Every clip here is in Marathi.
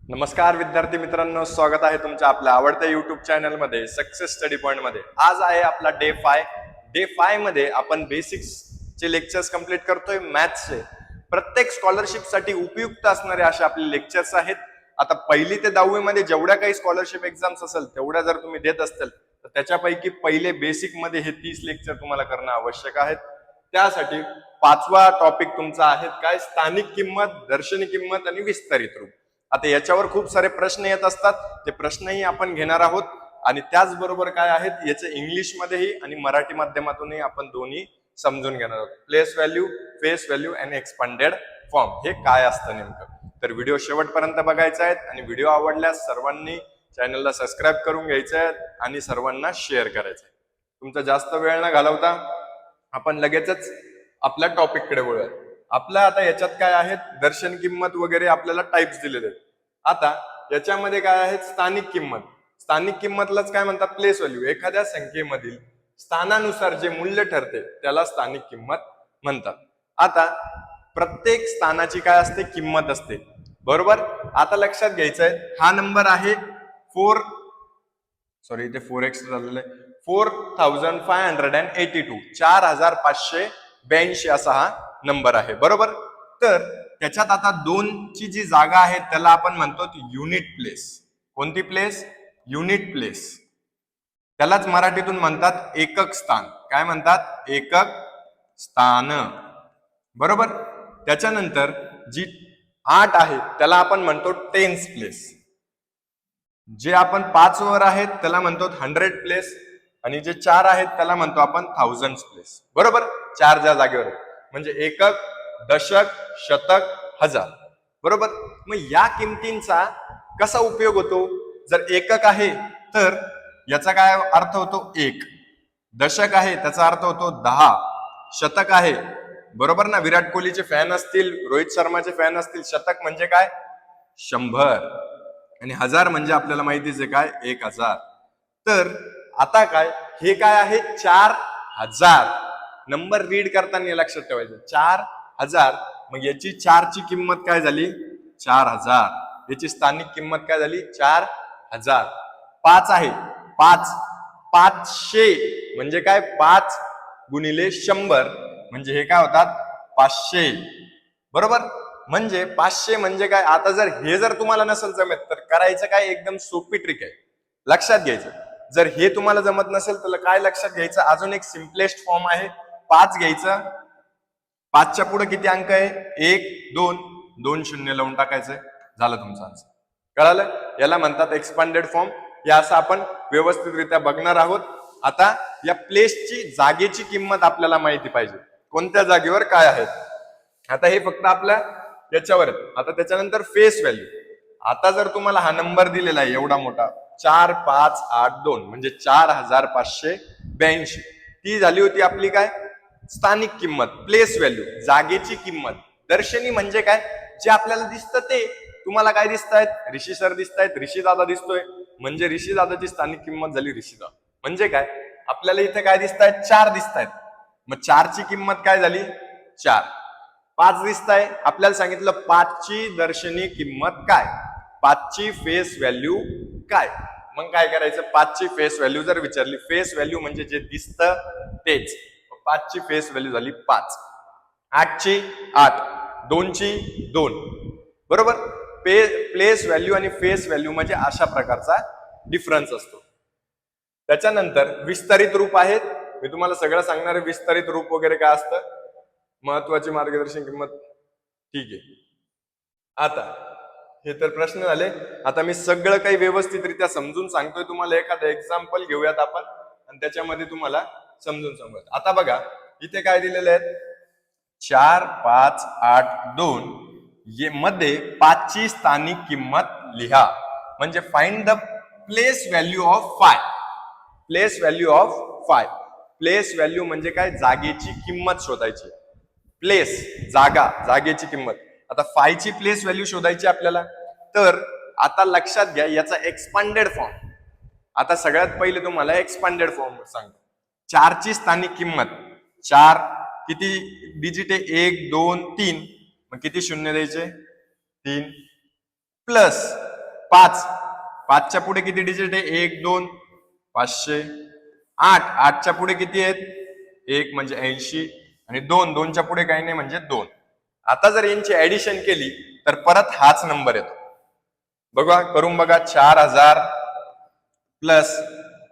नमस्कार विद्यार्थी मित्रांनो, स्वागत आहे तुमच्या आपल्या आवडत्या युट्यूब चॅनलमध्ये सक्सेस स्टडी पॉइंट मध्ये. आज आहे आपला डे 5 मध्ये आपण बेसिक्सचे लेक्चर्स कंप्लीट करतोय मॅथ्सचे. प्रत्येक स्कॉलरशिप साठी उपयुक्त असणारे असे आपले लेक्चर्स आहेत. आता 1ली ते 10वी मध्ये जेवढ्या काही स्कॉलरशिप एक्झाम्स असेल तेवढ्या जर तुम्ही देत असतील तर त्याच्यापैकी पहिले बेसिक मध्ये हे 30 लेक्चर तुम्हाला करणं आवश्यक आहे. त्यासाठी 5वा टॉपिक तुमचा आहे काय, स्थानिक किंमत, दर्शनी किंमत आणि विस्तारित रूप. आता याच्यावर खूप सारे प्रश्न येत असतात, ते प्रश्नही आपण घेणार आहोत आणि त्याचबरोबर काय आहेत याचे इंग्लिश मध्येही आणि मराठी माध्यमातूनही आपण दोन्ही समजून घेणार आहोत. प्लेस व्हॅल्यू, फेस व्हॅल्यू आणि एक्सपांडेड फॉर्म हे काय असतं नेमकं. तर व्हिडिओ शेवटपर्यंत बघायचा आहे आणि व्हिडिओ आवडल्यास सर्वांनी चॅनलला सबस्क्राईब करून घ्यायचं आहे आणि सर्वांना शेअर करायचं आहे. तुमचा जास्त वेळ न घालवता आपण लगेचच आपल्या टॉपिककडे वळूया. आपल्या आता याच्यात काय आहेत, दर्शन किंमत वगैरे आपल्याला टाइप्स दिलेले आहेत. आता याच्यामध्ये काय आहे, स्थानिक किंमत. स्थानिक किंमतलाच काय म्हणतात, प्लेस व्हॅल्यू. एखाद्या संख्येमधील स्थानानुसार जे मूल्य ठरते त्याला स्थानिक किंमत म्हणतात. आता प्रत्येक स्थानाची काय असते, किंमत असते, बरोबर. आता लक्षात घ्यायचं आहे, हा नंबर आहे 4x झालेलं आहे 4582 4582 असा हा नंबर आहे, बरोबर. तर त्याच्यात आता 2 ची जी जागा आहे त्याला आपण म्हणतो युनिट प्लेस. कोणती प्लेस, युनिट प्लेस. त्यालाच मराठीतून म्हणतात एकक स्थान. काय म्हणतात, एकक स्थान, बरोबर. त्याच्यानंतर जी 8 आहे त्याला आपण म्हणतो टेन्स प्लेस. जे आपण 5 वर आहेत त्याला म्हणतो 100 प्लेस आणि जे 4 आहेत त्याला म्हणतो आपण 1000 प्लेस, बरोबर. 4 ज्या जागेवर म्हणजे एकक, दशक, शतक, हजार, बरोबर. मग या किमतींचा कसा उपयोग होतो, जर एकक आहे तर याचा काय अर्थ होतो 1, दशक आहे त्याचा अर्थ होतो 10, शतक आहे, बरोबर ना. विराट कोहलीचे फॅन असतील, रोहित शर्माचे फॅन असतील, शतक म्हणजे काय 100 आणि हजार म्हणजे आपल्याला माहितीच आहे काय 1000. तर आता काय, हे काय आहे 4000. नंबर रीड करताना लक्षात ठेवायचं 4000. मग याची 4 ची किंमत काय झाली 4000. याची स्थानिक किंमत काय झाली 4000. 5 आहे 500 म्हणजे काय 5 गुणिले 100 म्हणजे हे काय होतात 500, बरोबर. म्हणजे 500 म्हणजे काय. आता जर तुम्हाला नसेल जमत तर करायचं काय, एकदम सोपी ट्रिक आहे, लक्षात घ्यायचं. जर हे तुम्हाला जमत नसेल तर काय लक्षात घ्यायचं, अजून एक सिम्पलेस्ट फॉर्म आहे. 5 घ्यायचं, 5च्या पुढे किती अंक आहे 1 2 2 शून्य लावून टाकायचं, झालं तुमचं आन्सर. कळालं. याला म्हणतात एक्सपांडेड फॉर्म. या असं आपण व्यवस्थितरित्या बघणार आहोत. आता या प्लेसची जागेची किंमत आपल्याला माहिती पाहिजे, कोणत्या जागेवर काय आहे. आता हे फक्त आपल्या याच्यावर. आता त्याच्यानंतर फेस व्हॅल्यू. आता जर तुम्हाला हा नंबर दिलेला आहे एवढा मोठा 4582 म्हणजे 4582, ती झाली होती आपली काय स्थानिक किंमत, प्लेस व्हॅल्यू, जागेची किंमत. दर्शनी म्हणजे काय, जे आपल्याला दिसतं ते. तुम्हाला काय दिसत आहेत, ऋषी सर दिसत आहेत, ऋषी दादा दिसतोय म्हणजे ऋषी दादाची स्थानिक किंमत झाली ऋषी दादा. म्हणजे काय, आपल्याला इथे काय दिसत आहेत 4 दिसत आहेत, मग 4 ची किंमत काय झाली 4. 5 दिसत आहे, आपल्याला सांगितलं 5 ची दर्शनी किंमत काय, 5 ची फेस व्हॅल्यू काय. मग काय करायचं, 5 ची फेस व्हॅल्यू जर विचारली, फेस व्हॅल्यू म्हणजे जे दिसतं तेच, 5 ची फेस व्हॅल्यू झाली 5. 8 ची 8, 2 ची 2, बरोबर. प्लेस व्हॅल्यू आणि फेस व्हॅल्यू म्हणजे अशा प्रकारचा डिफरन्स असतो. त्याच्यानंतर विस्तारित रूप आहेत. मी तुम्हाला सगळं सांगणार आहे विस्तारित रूप वगैरे काय असतं, महत्वाची मार्गदर्शन किंमत, ठीक आहे. आता हे तर प्रश्न झाले. आता मी सगळं काही व्यवस्थितरित्या समजून सांगतोय तुम्हाला. एखादं एक्झाम्पल घेऊयात आपण आणि त्याच्यामध्ये तुम्हाला समजून सांगूयात. आता बघा इथे काय दिलेले आहेत, 4582 मध्ये 5 ची स्थानिक किंमत लिहा. म्हणजे find the place value of 5. Place value of 5. Place value म्हणजे काय, जागेची किंमत शोधायची. प्लेस जागा, जागेची किंमत. आता 5 ची प्लेस व्हॅल्यू शोधायची आपल्याला. तर आता लक्षात घ्या याचा एक्सपांडेड फॉर्म. आता सगळ्यात पहिले तुम्हाला एक्सपांडेड फॉर्म सांगतो. 4 ची स्थानिक किंमत, 4 किती डिजिट आहे 1 2 3, मग किती शून्य द्यायचे 3, प्लस 5, 5च्या पुढे किती डिजिट आहे? 1 2 500. 8, 8च्या पुढे किती आहेत? 1 म्हणजे 80 आणि 2, 2च्या पुढे काही नाही म्हणजे 2. आता जर यांची ऍडिशन केली तर परत हाच नंबर येतो. बघा, करून बघा. 4000 प्लस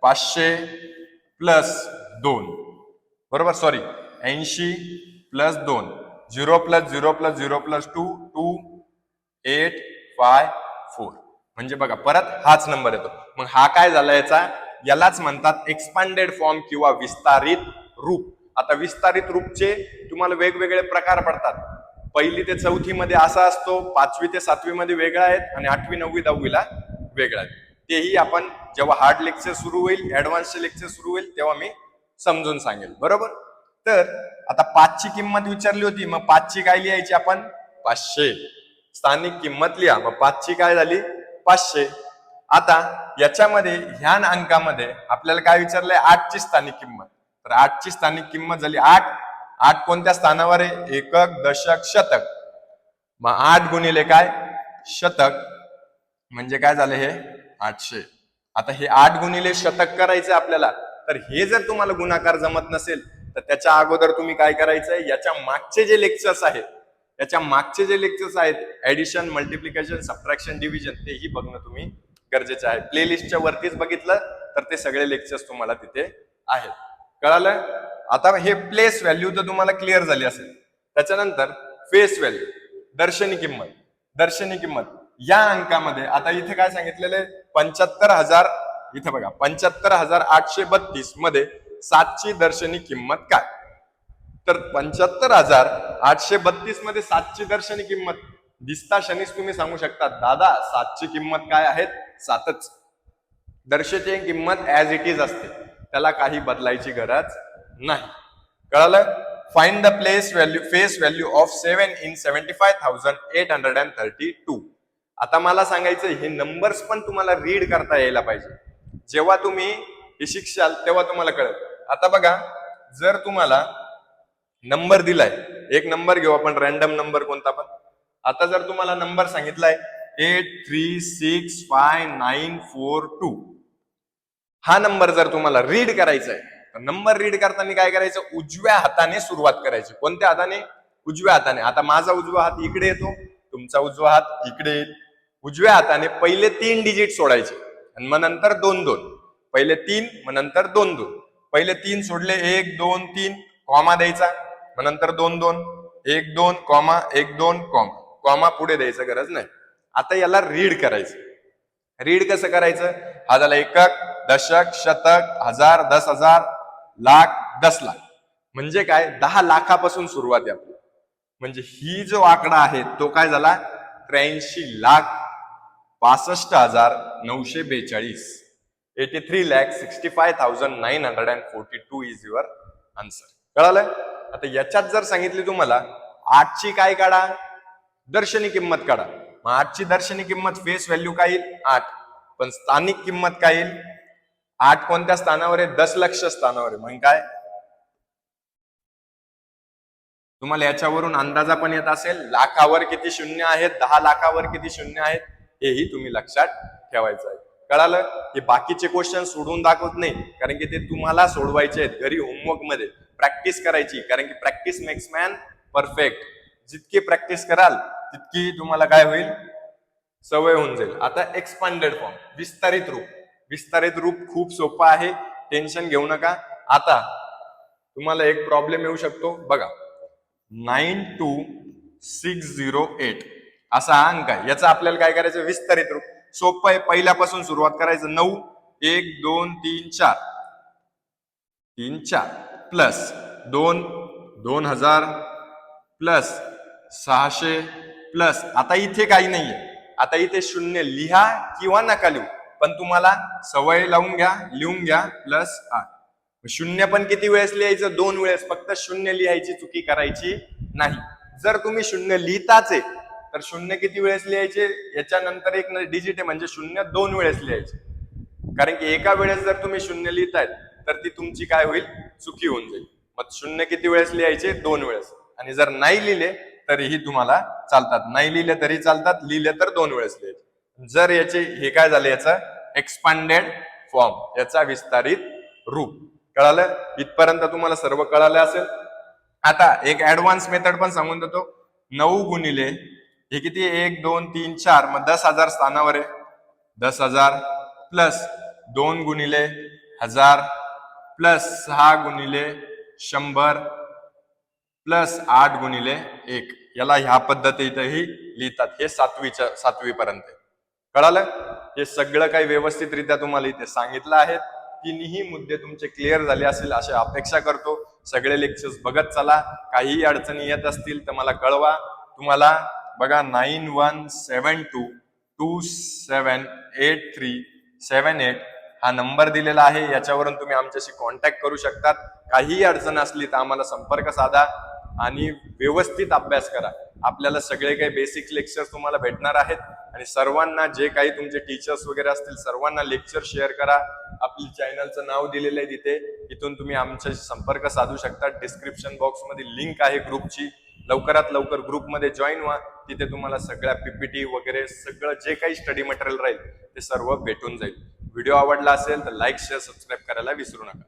500 प्लस 2, बरोबर, sorry 80 plus 2, 0 plus 0 plus 0 plus 2, 2 8 5 4. म्हणजे बघा परत हाच नंबर येतो. मग हा काय झाला याचा? यालाच म्हणतात एक्सपांडेड फॉर्म किंवा विस्तारित रूप. आता विस्तारित रूपचे तुम्हाला वेगवेगळे प्रकार पडतात. 1ली ते 4थी मध्ये असा असतो, 5वी ते 7वी मध्ये वेगळा आहेत आणि 8वी 9वी 10वीला वेगळा आहे. तेही आपण जेव्हा हार्ड लेक्चर सुरू होईल, ऍडव्हान्सचे लेक्चर सुरू होईल तेव्हा मी समजून सांगेल, बरोबर. तर आता 5ची किंमत विचारली होती, मग 5ची काय लिहायची आपण? 500. स्थानिक किंमत लिहा. मग 5ची काय झाली? 500. आता याच्यामध्ये ह्या अंकामध्ये आपल्याला काय विचारलंय? 8ची स्थानिक किंमत. तर 8ची स्थानिक किंमत झाली 8. 8 कोणत्या स्थानावर आहे? एकक, दशक, शतक. मग 8 गुणिले काय? शतक, म्हणजे काय झालं हे? 800. आता हे 8 गुणिले शतक करायचं आपल्याला. तर हे जर तुम्हाला गुणाकार जमत नसेल तर त्याच्या अगोदर तुम्ही काय करायचंय? याच्या मागचे जे लेक्चर्स आहेत, ऍडिशन, मल्टिप्लिकेशन, सबट्रॅक्शन, डिव्हिजन, तेही बघणं तुम्ही गरजेचं आहे. प्लेलिस्टच्या वरतीच बघितलं तर ते सगळे लेक्चर्स तुम्हाला तिथे आहेत. कळालं? आता हे प्लेस व्हॅल्यू तर तुम्हाला क्लिअर झाली असेल. त्याच्यानंतर फेस व्हॅल्यू, दर्शनी किंमत या अंकामध्ये आता इथे काय सांगितलेलं आहे? 75,000. इथे बघा 75,832 मध्ये 7ची दर्शनी किंमत काय? तर 75,832 मध्ये 7ची दर्शनी किंमत दिसता क्षणीच तुम्ही सांगू शकता, दादा 7ची किंमत काय आहे? 7च. दर्शची किंमत ऍज इट इज असते, त्याला काही बदलायची गरज नाही. कळालं? Find the face value of 7 in 75,832. आता मला सांगायचं, हे नंबर्स पण तुम्हाला रीड करता यायला पाहिजे. जेव्हा तुम्ही हे शिकशाल तेव्हा तुम्हाला कळेल. आता बघा, जर तुम्हाला नंबर दिलाय, एक नंबर घेऊ आपण, रॅन्डम नंबर कोणता पण. आता जर तुम्हाला नंबर सांगितलाय 836594 हा नंबर जर तुम्हाला रीड करायचा आहे, तर नंबर रीड करताना काय करायचं? उजव्या हाताने सुरुवात करायची. कोणत्या हाताने? उजव्या हाताने. आता माझा उजवा हात इकडे येतो, तुमचा उजवा हात इकडे येईल. उजव्या हाताने पहिले 3 डिजिट सोडायचे आणि मग नंतर 2 2. पहिले 3, मग नंतर 2 2. पहिले 3 सोडले, 1 2 3, कॉमा द्यायचा, मग नंतर 2 2, 1 2 कॉमा 1 2 कॉमा, कॉमा पुढे द्यायचं गरज नाही. आता याला रीड करायचं. रीड कसं करायचं? हा झाला एकक, दशक, शतक, हजार, 10,000, लाख, 10 लाख. म्हणजे काय? 10 लाखापासून सुरुवात आहे आपली. म्हणजे ही जो आकडा आहे तो काय झाला? 83,65,942. 83,65,942 इज युअर आन्सर. कळालं? आता याच्यात जर सांगितली तुम्हाला 8ची काय काढा? दर्शनी किंमत काढा. मग 8ची दर्शनी किंमत फेस व्हॅल्यू काय येईल? 8. पण स्थानिक किंमत काय येईल? 8 कोणत्या स्थानावर आहे? दशलक्ष स्थानावर आहे. मग काय? तुम्हाला याच्यावरून अंदाजा पण येत असेल, लाखावर किती शून्य आहेत, 10 लाखावर किती शून्य आहेत, हेही तुम्ही लक्षात ठेवायचं आहे. कळालं? हे बाकीचे क्वेश्चन सोडून दाखवत नाही, कारण की ते तुम्हाला सोडवायचे आहेत घरी होमवर्क मध्ये. प्रॅक्टिस करायची, कारण की प्रॅक्टिस मेक्स मॅन परफेक्ट. जितकी प्रॅक्टिस कराल तितकी तुम्हाला काय होईल? सवय होऊन जाईल. आता एक्सपांडेड फॉर्म, विस्तारित रूप. विस्तारित रूप खूप सोपं आहे, टेन्शन घेऊ नका. आता तुम्हाला एक प्रॉब्लेम येऊ शकतो बघा. 92608 असा अंक आहे. याचा आपल्याला काय करायचं? विस्तारित रूप. सोपं आहे, पहिल्यापासून सुरुवात करायचं. 9 1 2 3 4 3 4 प्लस 2 2000 प्लस 600 प्लस, आता इथे काही नाहीये, आता इथे शून्य लिहा किंवा नका लिहू, पण तुम्हाला सवय लावून घ्या, लिहून घ्या. प्लस 8. शून्य पण किती वेळेस लिहायचं? 2 वेळेस. फक्त शून्य लिहायची चुकी करायची नाही. जर तुम्ही शून्य लिहिताच आहे तर शून्य किती वेळेस लिहायचे? याच्यानंतर एक डिजिट आहे म्हणजे शून्य 2 वेळेस लिहायचे. कारण की एका वेळेस जर तुम्ही शून्य लिहितायत तर ती तुमची काय होईल? चुकी होऊन जाईल. मग शून्य किती वेळेस लिहायचे? 2 वेळेस. आणि जर नाही लिहिले तरीही तुम्हाला चालतात, नाही लिहिले तरी चालतात, लिहिले तर 2 वेळेस लिहायचे. जर याचे हे काय झाले, याचा एक्सपांडेड फॉर्म, याचा विस्तारित रूप. कळालं? इथपर्यंत तुम्हाला सर्व कळालं असेल. आता एक ऍडव्हान्स मेथड पण सांगून देतो. 9 गुणिले हे किती, 1 2 3 4, मग 10,000 स्थानावर आहे. 10,000 प्लस 2 गुणिले 1000 प्लस 6 गुणिले 100 प्लस 8 गुणिले 1. याला ह्या पद्धतीतही लिहितात. हे 7वी पर्यंत. कळालं? हे सगळं काही व्यवस्थितरित्या तुम्हाला इथे सांगितलं आहे. तिन्ही मुद्दे तुमचे क्लिअर झाले असेल अशी अपेक्षा करतो. सगळे लेक्चर्स बघत चला. काहीही अडचणी येत असतील तर मला कळवा. तुम्हाला बघा 9172278378 हा नंबर दिलेला आहे. याच्यावरून तुम्ही आमच्याशी कॉन्टॅक्ट करू शकतात. काहीही अडचण असली तर आम्हाला संपर्क साधा आणि व्यवस्थित अभ्यास करा. आपल्याला सगळे काही बेसिक लेक्चर तुम्हाला भेटणार आहेत आणि सर्वांना, जे काही तुमचे टीचर्स वगैरे असतील, सर्वांना लेक्चर शेअर करा. आपल्या चॅनलचं नाव दिलेलं आहे तिथे, इथून तुम्ही आमच्याशी संपर्क साधू शकता. डिस्क्रिप्शन बॉक्स मध्ये लिंक आहे ग्रुपची. लवकरात लवकर ग्रुपमध्ये जॉईन व्हा. तिथे तुम्हाला सगळ्या पीपीटी वगैरे सगळं जे काही स्टडी मटेरियल राहील ते सर्व भेटून जाईल. व्हिडिओ आवडला असेल तर लाईक, शेअर, सबस्क्राईब करायला विसरू नका.